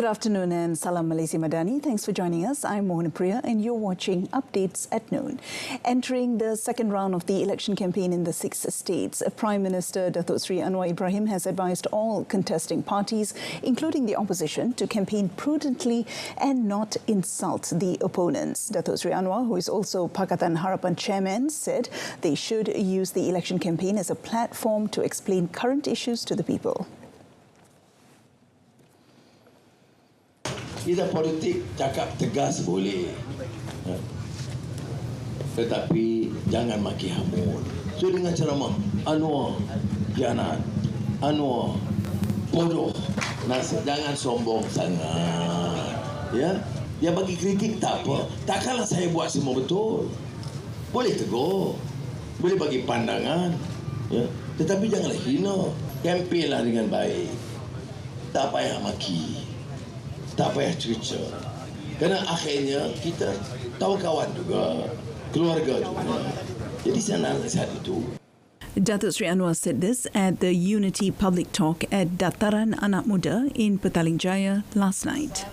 Good afternoon and Salam Malaysia Madani. Thanks for joining us. I'm Mohan Priya and you're watching Updates at Noon. Entering the second round of the election campaign in the 6 states, Prime Minister Datuk Seri Anwar Ibrahim has advised all contesting parties, including the opposition, to campaign prudently and not insult the opponents. Datuk Seri Anwar, who is also Pakatan Harapan chairman, said they should use the election campaign as a platform to explain current issues to the people. Kita politik cakap tegas boleh, tetapi jangan maki hamun. So dengan ceramah, Anwar hianat, Anwar bodoh, jangan sombong sangat. Ya bagi kritik tak apa. Takkanlah saya buat semua betul. Boleh tegur, boleh bagi pandangan, tetapi janganlah hina. Kempenlah dengan baik. Tak payah maki, tak payah cerca. Kerana akhirnya kita tahu kawan juga, keluarga juga. Jadi saya nasihat itu. Datuk Seri Anwar said this at the Unity Public Talk at Dataran Anak Muda in Petaling Jaya last night.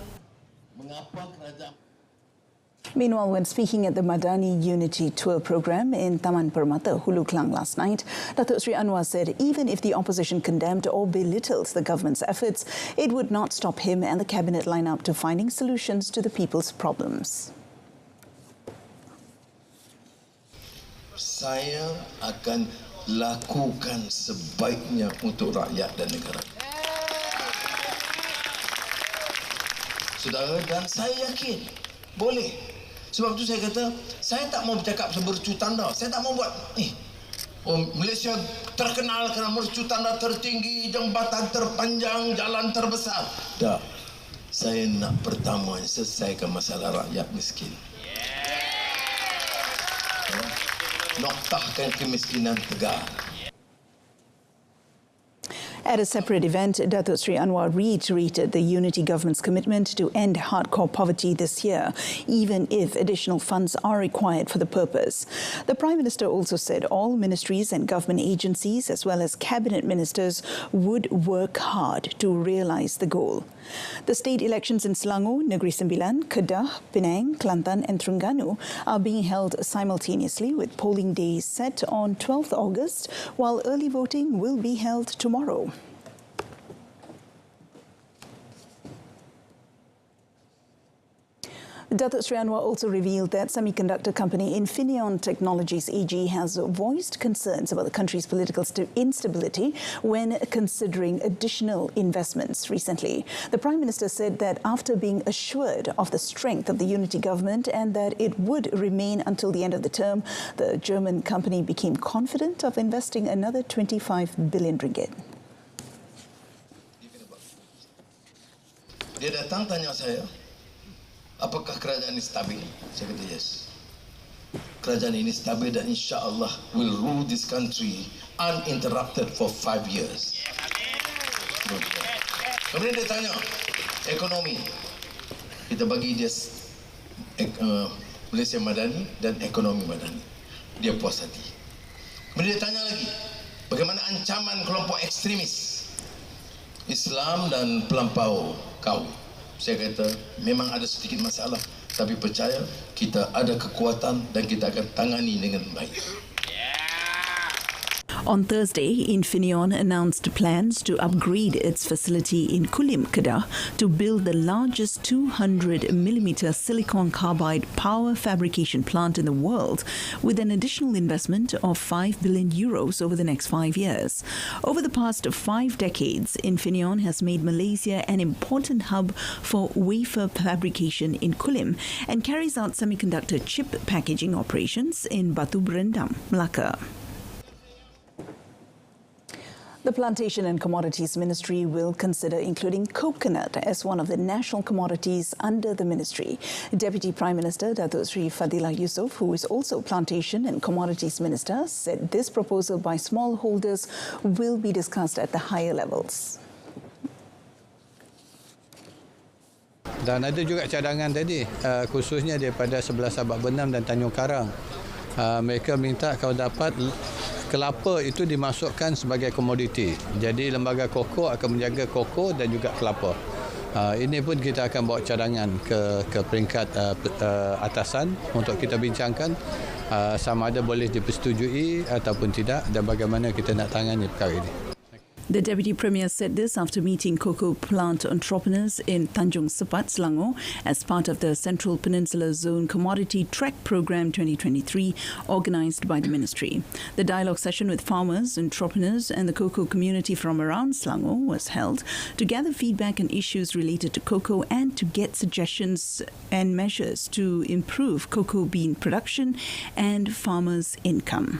Meanwhile, when speaking at the Madani Unity Tour program in Taman Permata, Hulu Klang last night, Datuk Seri Anwar said even if the opposition condemned or belittled the government's efforts, it would not stop him and the cabinet line up to finding solutions to the people's problems. Saya akan lakukan sebaiknya untuk rakyat dan negara. Saudara, dan saya yakin boleh. Sebab itu saya kata, saya tak mau bercakap semercu tanda. Saya tak mau buat Malaysia terkenal kerana mercu tanda tertinggi, jambatan terpanjang, jalan terbesar. Tak. Saya nak pertama selesaikan masalah rakyat miskin. Noktahkan kemiskinan tegar. At a separate event, Datuk Seri Anwar reiterated the Unity government's commitment to end hardcore poverty this year, even if additional funds are required for the purpose. The Prime Minister also said all ministries and government agencies, as well as cabinet ministers, would work hard to realise the goal. The state elections in Selangor, Negeri Sembilan, Kedah, Penang, Kelantan and Terengganu are being held simultaneously, with polling days set on 12th August, while early voting will be held tomorrow. Datuk Seri Anwar also revealed that semiconductor company Infineon Technologies AG has voiced concerns about the country's political instability when considering additional investments recently. The Prime Minister said that after being assured of the strength of the Unity government and that it would remain until the end of the term, the German company became confident of investing another 25 billion ringgit. Dia datang tanya saya, apakah kerajaan ini stabil? Saya kata yes. Kerajaan ini stabil dan insya-Allah will rule this country uninterrupted for 5 years. Kemudian dia tanya, ekonomi. Kita bagi dia Malaysia Madani dan ekonomi Madani. Dia puas hati. Kemudian dia tanya lagi, bagaimana ancaman kelompok ekstremis Islam dan pelampau kaum. Saya kata memang ada sedikit masalah, tapi percaya kita ada kekuatan dan kita akan tangani dengan baik. On Thursday, Infineon announced plans to upgrade its facility in Kulim, Kedah to build the largest 200mm silicon carbide power fabrication plant in the world, with an additional investment of 5 billion euros over the next 5 years. Over the past 5 decades, Infineon has made Malaysia an important hub for wafer fabrication in Kulim and carries out semiconductor chip packaging operations in Batu Berendam, Melaka. The Plantation and Commodities Ministry will consider including coconut as one of the national commodities under the ministry. Deputy Prime Minister Datuk Seri Fadilah Yusof, who is also Plantation and Commodities Minister, said this proposal by smallholders will be discussed at the higher levels. Dan ada juga cadangan tadi, khususnya daripada sebelah Sabak Benam dan Tanjung Karang. Mereka minta kalau dapat kelapa itu dimasukkan sebagai komoditi. Jadi lembaga koko akan menjaga koko dan juga kelapa. Ini pun kita akan bawa cadangan ke peringkat atasan untuk kita bincangkan sama ada boleh dipersetujui ataupun tidak dan bagaimana kita nak tangani perkara ini. The Deputy Premier said this after meeting cocoa plant entrepreneurs in Tanjung Sepat, Selangor, as part of the Central Peninsula Zone Commodity Track Programme 2023 organised by the Ministry. The dialogue session with farmers, entrepreneurs and the cocoa community from around Selangor was held to gather feedback and issues related to cocoa and to get suggestions and measures to improve cocoa bean production and farmers' income.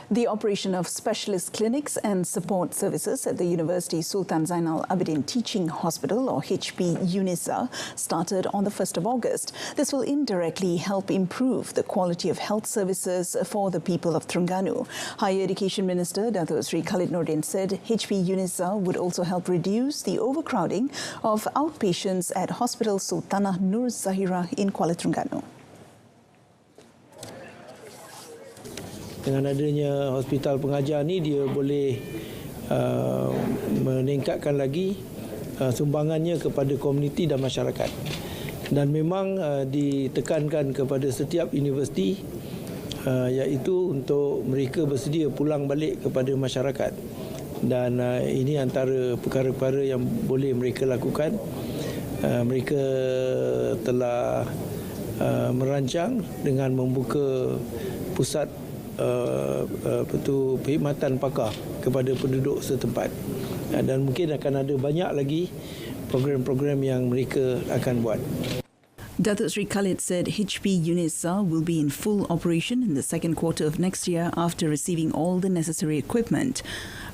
The operation of specialist clinics and support services at the University Sultan Zainal Abidin Teaching Hospital, or HP UNISA, started on the 1st of August. This will indirectly help improve the quality of health services for the people of Terengganu. Higher Education Minister Datuk Sri Khalid Nordin said HP UNISA would also help reduce the overcrowding of outpatients at Hospital Sultanah Nur Zahirah in Kuala Terengganu. Dengan adanya hospital pengajar ni, dia boleh meningkatkan lagi sumbangannya kepada komuniti dan masyarakat. Dan memang ditekankan kepada setiap universiti iaitu untuk mereka bersedia pulang balik kepada masyarakat. Dan ini antara perkara-perkara yang boleh mereka lakukan. Mereka telah merancang dengan membuka pusat perkhidmatan pakar kepada penduduk setempat, dan mungkin akan ada banyak lagi program-program yang mereka akan buat. Datuk Sri Khalid said HP UNISA will be in full operation in the second quarter of next year after receiving all the necessary equipment.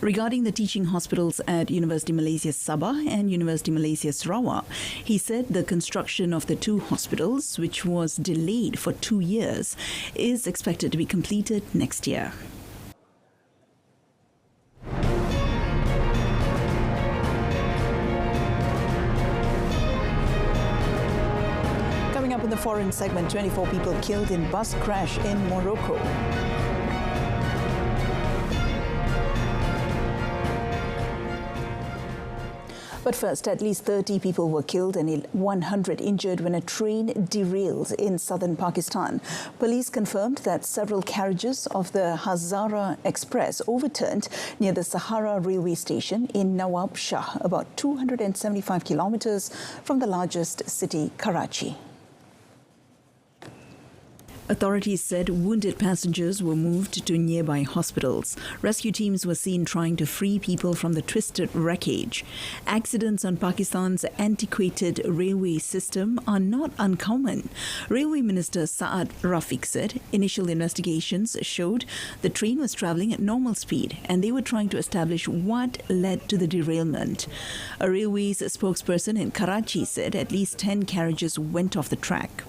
Regarding the teaching hospitals at University Malaysia Sabah and University Malaysia Sarawak, he said the construction of the two hospitals, which was delayed for 2 years, is expected to be completed next year. Coming up in the foreign segment, 24 people killed in bus crash in Morocco. But first, at least 30 people were killed and 100 injured when a train derailed in southern Pakistan. Police confirmed that several carriages of the Hazara Express overturned near the Sahara railway station in Nawab Shah, about 275 kilometers from the largest city, Karachi. Authorities said wounded passengers were moved to nearby hospitals. Rescue teams were seen trying to free people from the twisted wreckage. Accidents on Pakistan's antiquated railway system are not uncommon. Railway Minister Saad Rafiq said initial investigations showed the train was travelling at normal speed and they were trying to establish what led to the derailment. A railways spokesperson in Karachi said at least 10 carriages went off the track.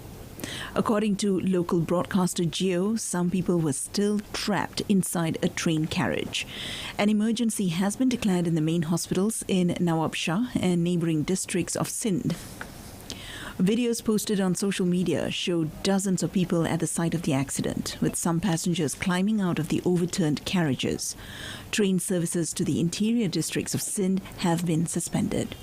According to local broadcaster Geo, some people were still trapped inside a train carriage. An emergency has been declared in the main hospitals in Nawab Shah and neighbouring districts of Sindh. Videos posted on social media showed dozens of people at the site of the accident, with some passengers climbing out of the overturned carriages. Train services to the interior districts of Sindh have been suspended.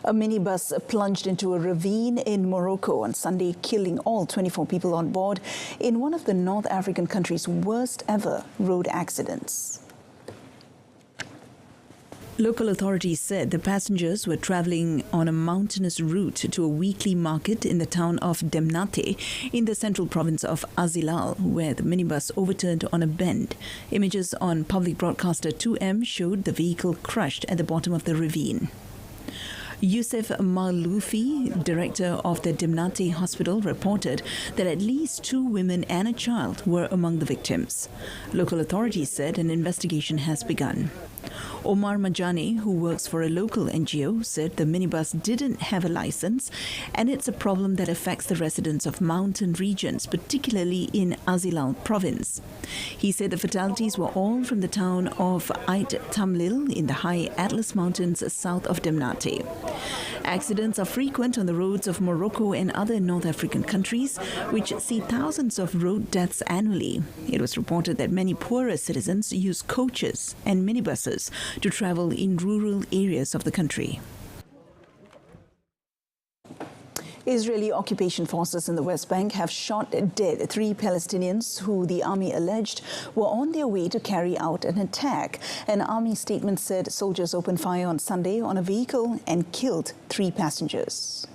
A minibus plunged into a ravine in Morocco on Sunday, killing all 24 people on board in one of the North African country's worst ever road accidents. Local authorities said the passengers were travelling on a mountainous route to a weekly market in the town of Demnate in the central province of Azilal, where the minibus overturned on a bend. Images on public broadcaster 2M showed the vehicle crushed at the bottom of the ravine. Youssef Maloufi, director of the Demnate Hospital, reported that at least 2 women and a child were among the victims. Local authorities said an investigation has begun. Omar Majani, who works for a local NGO, said the minibus didn't have a license and it's a problem that affects the residents of mountain regions, particularly in Azilal province. He said the fatalities were all from the town of Ait Tamlil in the high Atlas Mountains south of Demnate. Accidents are frequent on the roads of Morocco and other North African countries, which see thousands of road deaths annually. It was reported that many poorer citizens use coaches and minibuses to travel in rural areas of the country. Israeli occupation forces in the West Bank have shot dead 3 Palestinians who the army alleged were on their way to carry out an attack. An army statement said soldiers opened fire on Sunday on a vehicle and killed 3 passengers.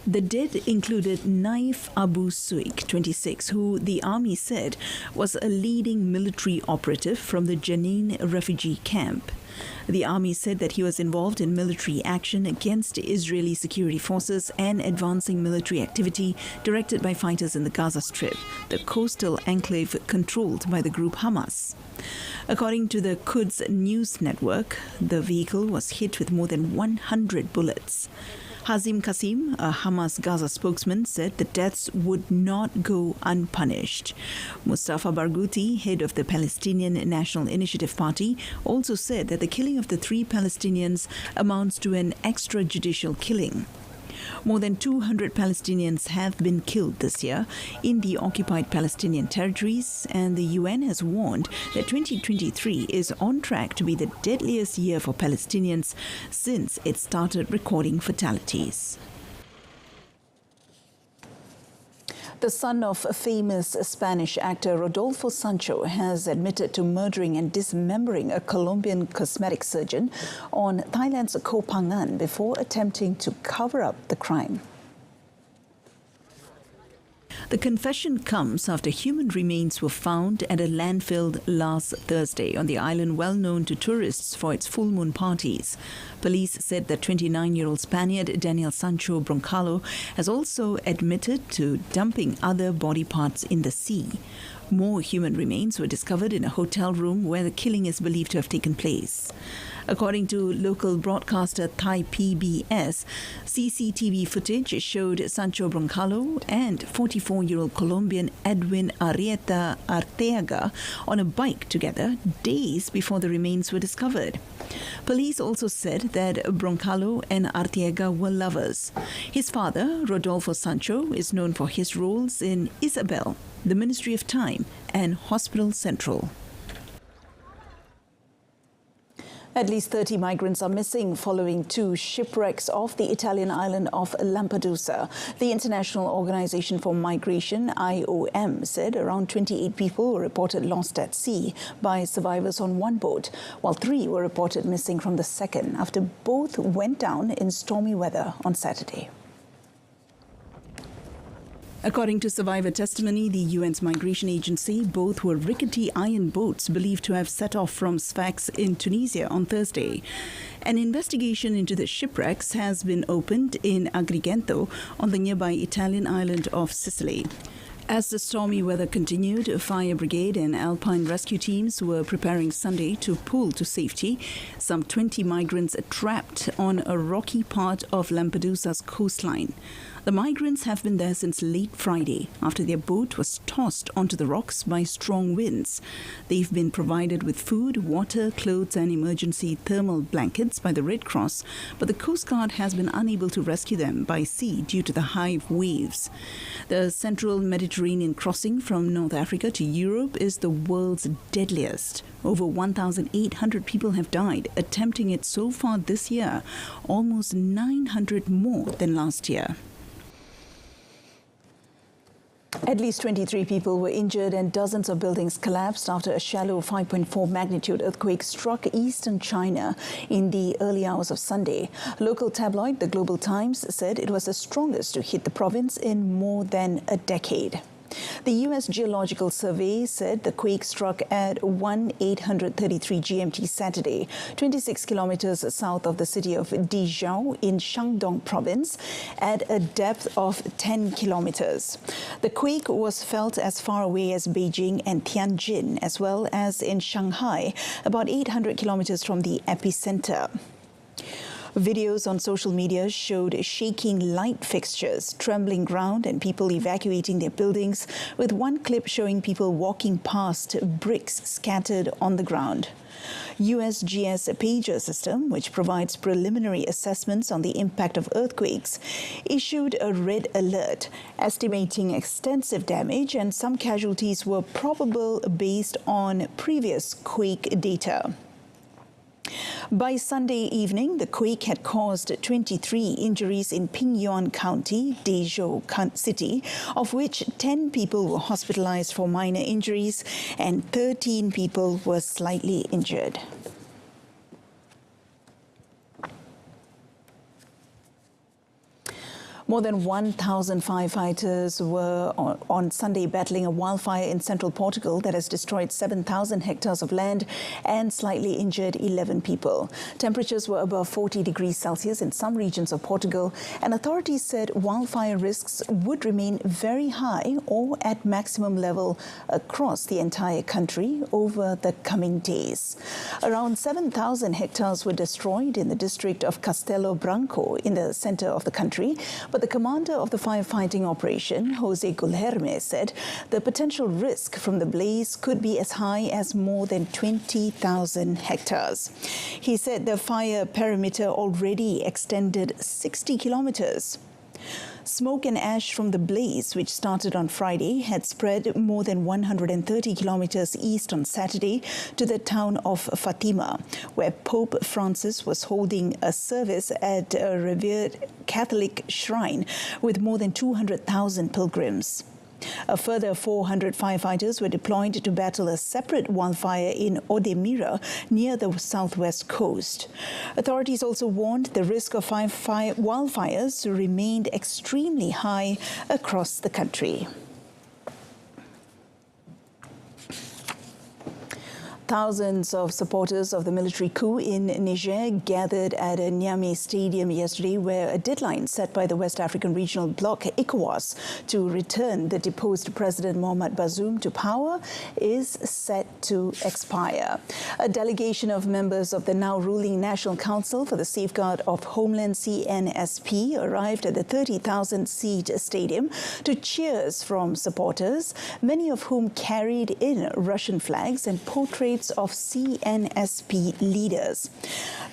The dead included Naif Abu Suik, 26, who the army said was a leading military operative from the Jenin refugee camp. The army said that he was involved in military action against Israeli security forces and advancing military activity directed by fighters in the Gaza Strip, the coastal enclave controlled by the group Hamas. According to the Quds news network, the vehicle was hit with more than 100 bullets. Hazim Qasim, a Hamas Gaza spokesman, said the deaths would not go unpunished. Mustafa Barghouti, head of the Palestinian National Initiative Party, also said that the killing of the 3 Palestinians amounts to an extrajudicial killing. More than 200 Palestinians have been killed this year in the occupied Palestinian territories, and the UN has warned that 2023 is on track to be the deadliest year for Palestinians since it started recording fatalities. The son of famous Spanish actor Rodolfo Sancho has admitted to murdering and dismembering a Colombian cosmetic surgeon on Thailand's Koh Phangan before attempting to cover up the crime. The confession comes after human remains were found at a landfill last Thursday on the island well known to tourists for its full moon parties. Police said that 29-year-old Spaniard Daniel Sancho Broncalo has also admitted to dumping other body parts in the sea. More human remains were discovered in a hotel room where the killing is believed to have taken place. According to local broadcaster Thai PBS, CCTV footage showed Sancho Broncalo and 44-year-old Colombian Edwin Arrieta Arteaga on a bike together days before the remains were discovered. Police also said that Broncalo and Arteaga were lovers. His father, Rodolfo Sancho, is known for his roles in Isabel, The Ministry of Time, and Hospital Central. At least 30 migrants are missing following 2 shipwrecks off the Italian island of Lampedusa. The International Organization for Migration, IOM, said around 28 people were reported lost at sea by survivors on one boat, while 3 were reported missing from the second after both went down in stormy weather on Saturday. According to survivor testimony, the UN's migration agency, both were rickety iron boats believed to have set off from Sfax in Tunisia on Thursday. An investigation into the shipwrecks has been opened in Agrigento on the nearby Italian island of Sicily. As the stormy weather continued, a fire brigade and alpine rescue teams were preparing Sunday to pull to safety some 20 migrants trapped on a rocky part of Lampedusa's coastline. The migrants have been there since late Friday after their boat was tossed onto the rocks by strong winds. They've been provided with food, water, clothes and emergency thermal blankets by the Red Cross, but the Coast Guard has been unable to rescue them by sea due to the high waves. The central Mediterranean crossing from North Africa to Europe is the world's deadliest. Over 1,800 people have died attempting it so far this year, almost 900 more than last year. At least 23 people were injured and dozens of buildings collapsed after a shallow 5.4 magnitude earthquake struck eastern China in the early hours of Sunday. Local tabloid The Global Times said it was the strongest to hit the province in more than a decade. The U.S. Geological Survey said the quake struck at 1:833 GMT Saturday, 26 kilometers south of the city of Dizhou in Shandong province, at a depth of 10 kilometers. The quake was felt as far away as Beijing and Tianjin, as well as in Shanghai, about 800 kilometers from the epicenter. Videos on social media showed shaking light fixtures, trembling ground and people evacuating their buildings, with one clip showing people walking past bricks scattered on the ground. USGS pager system, which provides preliminary assessments on the impact of earthquakes, issued a red alert, estimating extensive damage, and some casualties were probable based on previous quake data. By Sunday evening, the quake had caused 23 injuries in Pingyuan County, Dezhou City, of which 10 people were hospitalized for minor injuries and 13 people were slightly injured. More than 1,000 firefighters were on Sunday battling a wildfire in central Portugal that has destroyed 7,000 hectares of land and slightly injured 11 people. Temperatures were above 40 degrees Celsius in some regions of Portugal, and authorities said wildfire risks would remain very high or at maximum level across the entire country over the coming days. Around 7,000 hectares were destroyed in the district of Castelo Branco in the center of the country. But the commander of the firefighting operation, Jose Guilherme, said the potential risk from the blaze could be as high as more than 20,000 hectares. He said the fire perimeter already extended 60 kilometers. Smoke and ash from the blaze, which started on Friday, had spread more than 130 kilometers east on Saturday to the town of Fatima, where Pope Francis was holding a service at a revered Catholic shrine with more than 200,000 pilgrims. A further 400 firefighters were deployed to battle a separate wildfire in Odemira near the southwest coast. Authorities also warned the risk of wildfires remained extremely high across the country. Thousands of supporters of the military coup in Niger gathered at a Niamey stadium yesterday, where a deadline set by the West African Regional Bloc, ECOWAS, to return the deposed President Mohamed Bazoum to power is set to expire. A delegation of members of the now ruling National Council for the Safeguard of Homeland CNSP arrived at the 30,000-seat stadium to cheers from supporters, many of whom carried in Russian flags and portraits of CNSP leaders.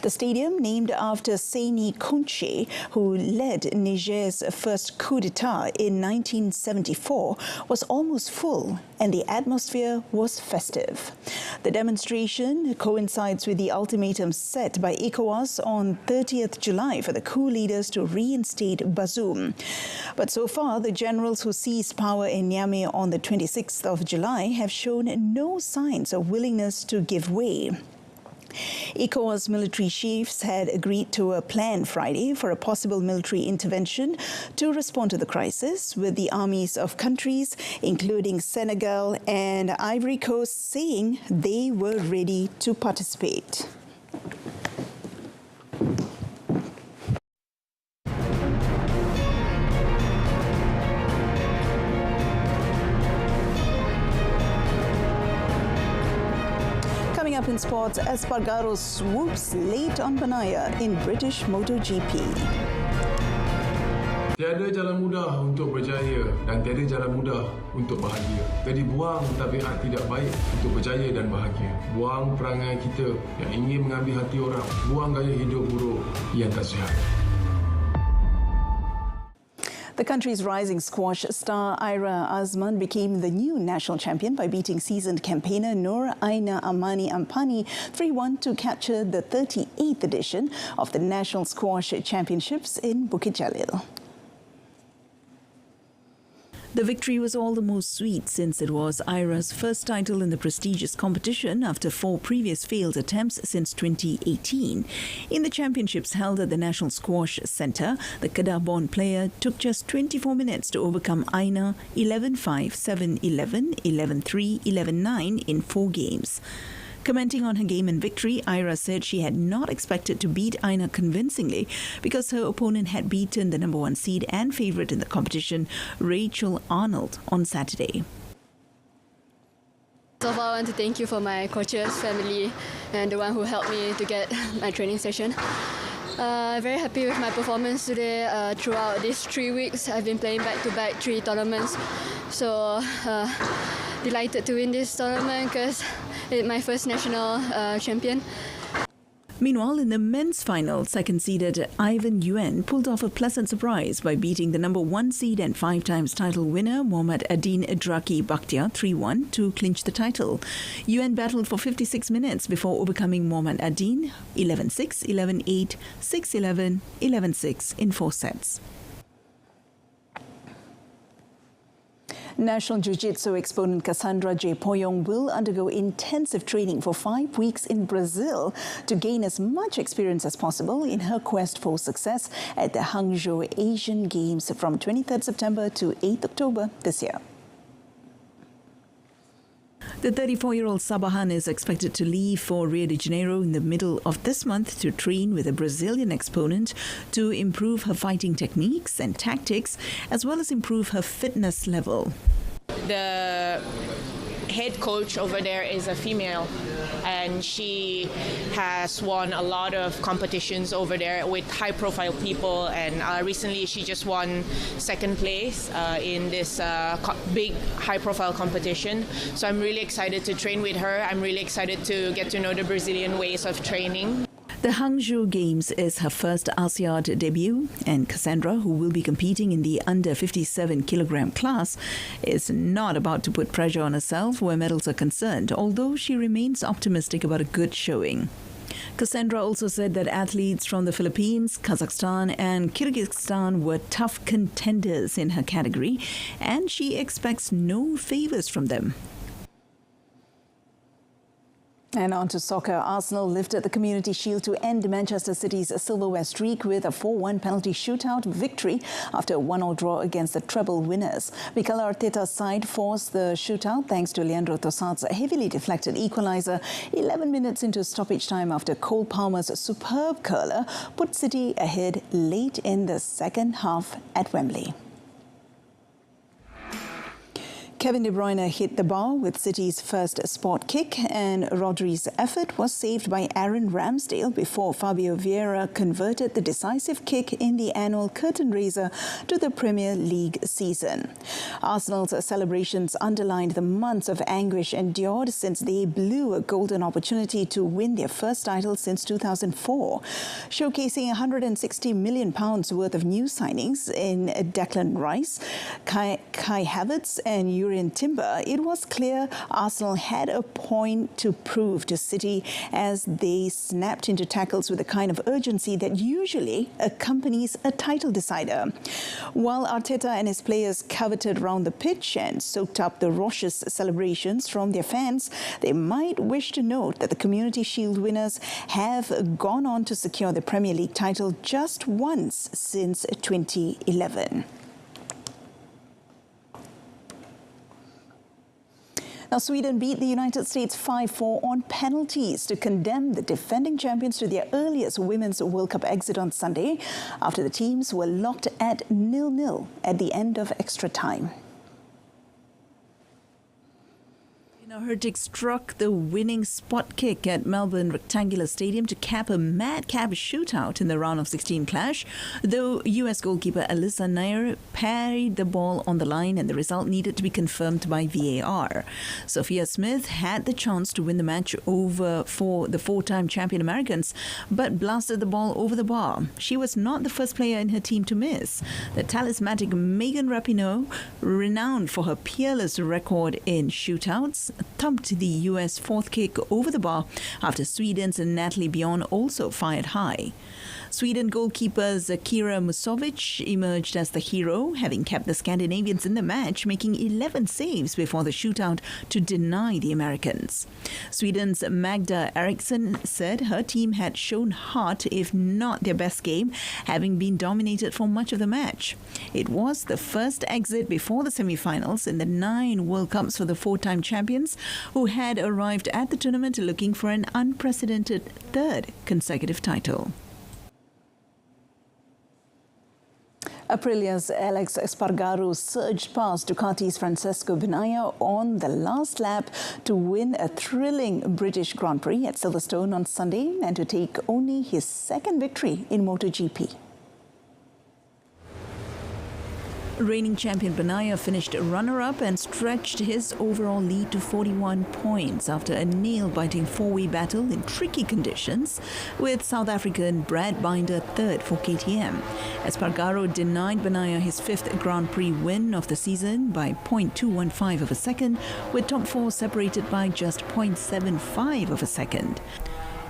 The stadium, named after Seyni Kounché, who led Niger's first coup d'etat in 1974, was almost full, and the atmosphere was festive. The demonstration coincides with the ultimatum set by ECOWAS on 30th July for the coup leaders to reinstate Bazoum. But so far, the generals who seized power in Niamey on the 26th of July have shown no signs of willingness to give way. ECOWAS military chiefs had agreed to a plan Friday for a possible military intervention to respond to the crisis, with the armies of countries, including Senegal and Ivory Coast, saying they were ready to participate. Coming up in sports, Espargaro swoops late on Banaya in British MotoGP. Tiada jalan mudah untuk berjaya dan tiada jalan mudah untuk bahagia. Jadi buang tabiat tidak baik untuk berjaya dan bahagia. Buang perangai kita yang ingin mengambil hati orang. Buang gaya hidup buruk yang tak sihat. The country's rising squash star Ira Azman became the new national champion by beating seasoned campaigner Nur Aina Amani Ampani 3-1 to capture the 38th edition of the National Squash Championships in Bukit Jalil. The victory was all the more sweet since it was Ira's first title in the prestigious competition after 4 previous failed attempts since 2018. In the championships held at the National Squash Centre, the Kedah-born player took just 24 minutes to overcome Aina 11-5, 7-11, 11-3, 11-9 in 4 games. Commenting on her game and victory, Ira said she had not expected to beat Aina convincingly because her opponent had beaten the number 1 seed and favourite in the competition, Rachel Arnold, on Saturday. So far, I want to thank you for my coaches, family, and the one who helped me to get my training session. Very happy with my performance today. Throughout these 3 weeks, I've been playing back-to-back 3 tournaments. So delighted to win this tournament because it's my first national champion. Meanwhile, in the men's final, second-seeded Ivan Yuan pulled off a pleasant surprise by beating the number 1 seed and 5 times title winner Mohammad Adin Edraki Bakhtiar 3-1 to clinch the title. Yuan battled for 56 minutes before overcoming Mohammad Adin 11-6, 11-8, 6-11, 11-6 in 4 sets. National Jiu-Jitsu exponent Cassandra J. Poyong will undergo intensive training for 5 weeks in Brazil to gain as much experience as possible in her quest for success at the Hangzhou Asian Games from 23rd September to 8th October this year. The 34-year-old Sabahan is expected to leave for Rio de Janeiro in the middle of this month to train with a Brazilian exponent to improve her fighting techniques and tactics, as well as improve her fitness level. The head coach over there is a female, and she has won a lot of competitions over there with high-profile people, and recently she just won second place in this big high-profile competition. So I'm really excited to train with her. I'm really excited to get to know the Brazilian ways of training. The Hangzhou Games is her first ASEAN debut, and Cassandra, who will be competing in the under 57 kilogram class, is not about to put pressure on herself where medals are concerned, although she remains optimistic about a good showing. Cassandra also said that athletes from the Philippines, Kazakhstan and Kyrgyzstan were tough contenders in her category, and she expects no favours from them. And on to soccer. Arsenal lifted the Community Shield to end Manchester City's silverware streak with a 4-1 penalty shootout victory after a 1-1 draw against the treble winners. Mikel Arteta's side forced the shootout thanks to Leandro Trossard's heavily deflected equaliser 11 minutes into stoppage time after Cole Palmer's superb curler put City ahead late in the second half at Wembley. Kevin De Bruyne hit the bar with City's first spot kick, and Rodri's effort was saved by Aaron Ramsdale before Fabio Vieira converted the decisive kick in the annual curtain raiser to the Premier League season. Arsenal's celebrations underlined the months of anguish endured since they blew a golden opportunity to win their first title since 2004. Showcasing £160 million worth of new signings in Declan Rice, Kai Havertz and Yuri Timber, it was clear Arsenal had a point to prove to City as they snapped into tackles with the kind of urgency that usually accompanies a title decider. While Arteta and his players coveted round the pitch and soaked up the raucous celebrations from their fans, they might wish to note that the Community Shield winners have gone on to secure the Premier League title just once since 2011. Now, Sweden beat the United States 5-4 on penalties to condemn the defending champions to their earliest Women's World Cup exit on Sunday after the teams were locked at 0-0 at the end of extra time. Hurtig struck the winning spot kick at Melbourne Rectangular Stadium to cap a madcap shootout in the round of 16 clash, though US goalkeeper Alyssa Nair parried the ball on the line and the result needed to be confirmed by VAR. Sophia Smith had the chance to win the match over for the 4-time champion Americans, but blasted the ball over the bar. She was not the first player in her team to miss. The talismanic Megan Rapinoe, renowned for her peerless record in shootouts, thumped the US fourth kick over the bar after Sweden's Natalie Bjorn also fired high. Sweden goalkeeper Zakira Musovic emerged as the hero, having kept the Scandinavians in the match, making 11 saves before the shootout to deny the Americans. Sweden's Magda Eriksson said her team had shown heart, if not their best game, having been dominated for much of the match. It was the first exit before the semi-finals in the 9 World Cups for the 4-time champions, who had arrived at the tournament looking for an unprecedented 3rd consecutive title. Aprilia's Alex Espargaro surged past Ducati's Francesco Bagnaia on the last lap to win a thrilling British Grand Prix at Silverstone on Sunday and to take only his second victory in MotoGP. Reigning champion Bagnaia finished runner-up and stretched his overall lead to 41 points after a nail-biting four-way battle in tricky conditions, with South African Brad Binder third for KTM. Espargaro denied Bagnaia his fifth Grand Prix win of the season by 0.215 of a second, with top four separated by just 0.75 of a second.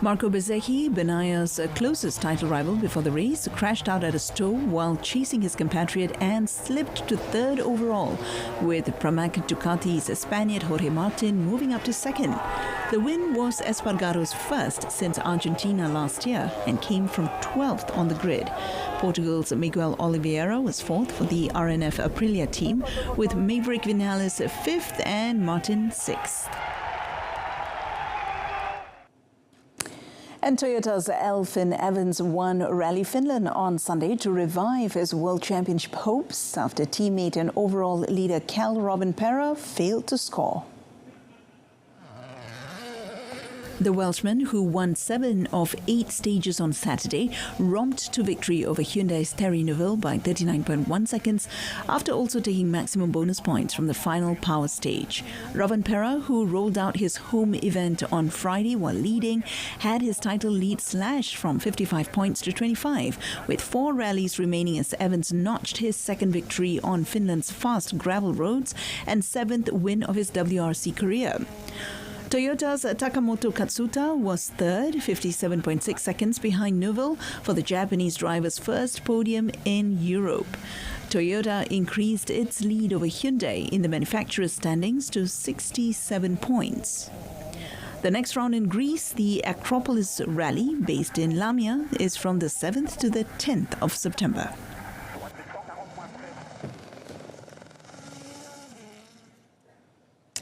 Marco Bezzecchi, Bagnaia's closest title rival before the race, crashed out at a stow while chasing his compatriot and slipped to third overall, with Pramac Ducati's Spaniard Jorge Martin moving up to second. The win was Espargaro's first since Argentina last year and came from 12th on the grid. Portugal's Miguel Oliveira was fourth for the RNF Aprilia team, with Maverick Vinales fifth and Martin sixth. And Toyota's Elfyn Evans won Rally Finland on Sunday to revive his World Championship hopes after teammate and overall leader Cal Robin-Perra failed to score. The Welshman, who won 7 of 8 stages on Saturday, romped to victory over Hyundai's Terry Neville by 39.1 seconds after also taking maximum bonus points from the final power stage. Robin-Perra, who rolled out his home event on Friday while leading, had his title lead slashed from 55 points to 25, with 4 rallies remaining as Evans notched his second victory on Finland's fast gravel roads and 7th win of his WRC career. Toyota's Takamoto Katsuta was third, 57.6 seconds behind Neville for the Japanese driver's first podium in Europe. Toyota increased its lead over Hyundai in the manufacturer's standings to 67 points. The next round in Greece, the Acropolis Rally, based in Lamia, is from the 7th to the 10th of September.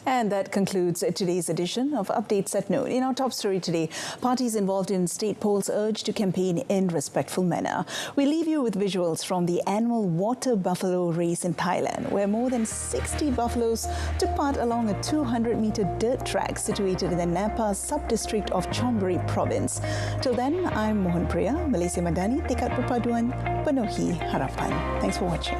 And that concludes today's edition of Updates at Noon. In our top story today, parties involved in state polls urged to campaign in respectful manner. We leave you with visuals from the annual water buffalo race in Thailand, where more than 60 buffaloes took part along a 200-meter dirt track situated in the Napa sub-district of Chonburi province. Till then, I'm Mohan Priya, Malaysia Madani, Tekad Perpaduan, Penuhi Harapan. Thanks for watching.